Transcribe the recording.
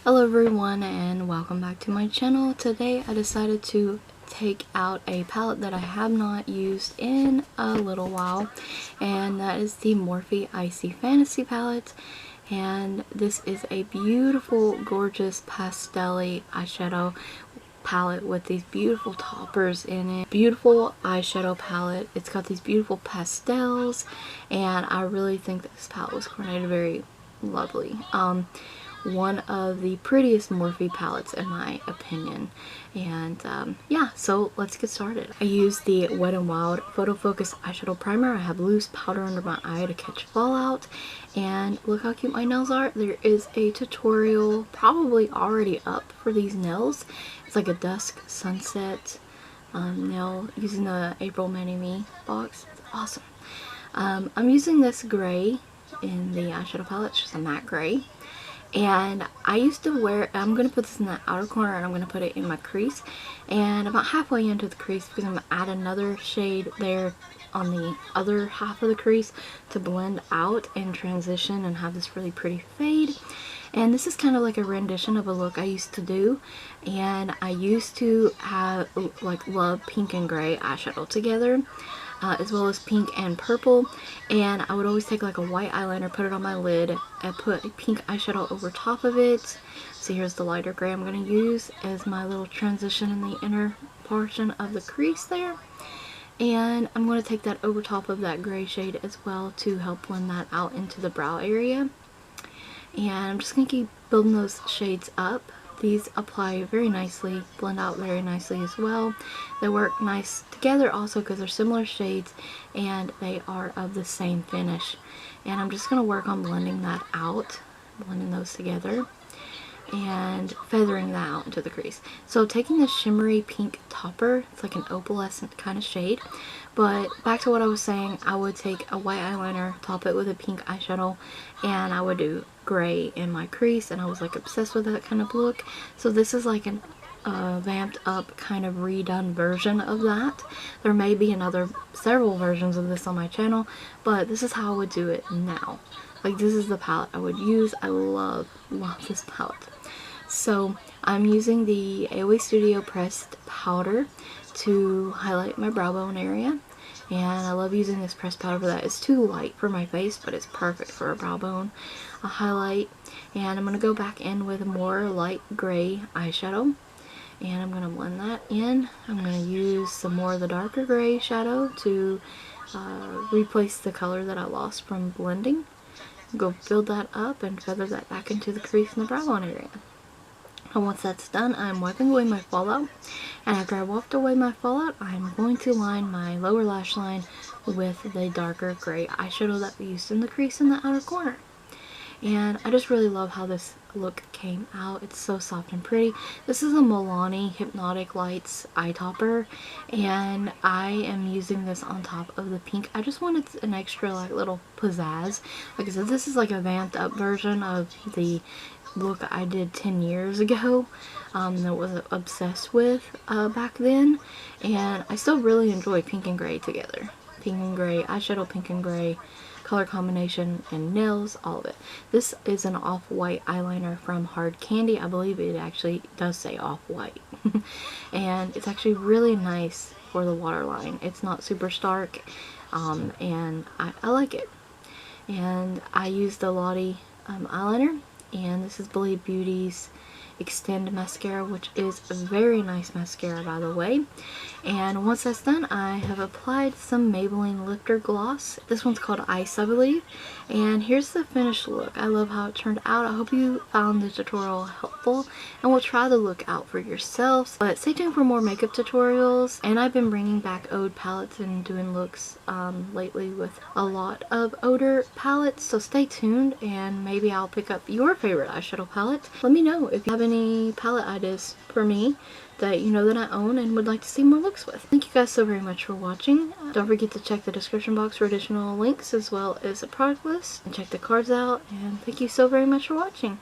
Hello everyone and welcome back to my channel. Today I decided to take out a palette that I have not used in a little while, and that is the Morphe Icy Fantasy palette. And this is a beautiful, gorgeous pastel-y eyeshadow palette with these beautiful toppers in it. Beautiful eyeshadow palette. It's got these beautiful pastels, and I really think that this palette was coordinated very lovely. One of the prettiest Morphe palettes in my opinion. And yeah, so let's get started. I used the WetnWild Photo Focus Eyeshadow Primer. I have loose powder under my eye to catch fallout. And look how cute my nails are. There is a tutorial probably already up for these nails. It's like a dusk sunset nail using the April Mini Me box. It's awesome. I'm using this gray in the eyeshadow palette. It's just a matte gray. And I used to wear, I'm going to put this in the outer corner and I'm going to put it in my crease. And about halfway into the crease, because I'm going to add another shade there on the other half of the crease to blend out and transition and have this really pretty fade. And this is kind of like a rendition of a look I used to do. And I used to have, love pink and gray eyeshadow together. As well as pink and purple, and I would always take like a white eyeliner, put it on my lid, and put a pink eyeshadow over top of it. So here's the lighter gray I'm going to use as my little transition in the inner portion of the crease there. And I'm going to take that over top of that gray shade as well to help blend that out into the brow area. And I'm just going to keep building those shades up. These apply very nicely, blend out very nicely as well. They work nice together also because they're similar shades and they are of the same finish. And I'm just going to work on blending that out, blending those together and feathering that out into the crease. So taking the shimmery pink topper, it's like an opalescent kind of shade. But back to what I was saying, I would take a white eyeliner, top it with a pink eyeshadow, and I would do gray in my crease, and I was like obsessed with that kind of look. So this is like an vamped up kind of redone version of that. There may be several versions of this on my channel, but this is how I would do it now. Like, this is the palette I would use. I love this palette. So I'm using the AOA Studio pressed powder to highlight my brow bone area, and I love using this pressed powder for that. It's too light for my face, but it's perfect for a brow bone highlight. And I'm going to go back in with a more light gray eyeshadow, and I'm going to blend that in. I'm going to use some more of the darker gray shadow to replace the color that I lost from blending. Go build that up and feather that back into the crease in the brow bone area. And once that's done, I'm wiping away my fallout. And after I wiped away my fallout, I'm going to line my lower lash line with the darker gray eyeshadow that we used in the crease in the outer corner. And I just really love how this look came out. It's so soft and pretty. This is a Milani Hypnotic Lights eye topper, and I am using this on top of the pink. I just wanted an extra like little pizzazz. Like I said, this is like a vamped up version of the look I did 10 years ago that I was obsessed with back then, and I still really enjoy pink and gray together. Pink and gray eyeshadow, pink and gray color combination, and nails, all of it. This is an off-white eyeliner from Hard Candy. I believe it actually does say off-white. And it's actually really nice for the waterline. It's not super stark, and I like it. And I used the Lottie eyeliner, and this is Believe Beauty's Extend Mascara, which is a very nice mascara, by the way. And once that's done, I have applied some Maybelline Lifter Gloss. This one's called Ice, I believe. And here's the finished look. I love how it turned out. I hope you found the tutorial helpful, and will try the look out for yourselves. But stay tuned for more makeup tutorials. And I've been bringing back Ode palettes and doing looks lately with a lot of Odor palettes. So stay tuned, and maybe I'll pick up your favorite eyeshadow palette. Let me know if you have any palette ideas for me that you know that I own and would like to see more looks with. Thank you guys so very much for watching. Don't forget to check the description box for additional links as well as a product list, and check the cards out, and thank you so very much for watching.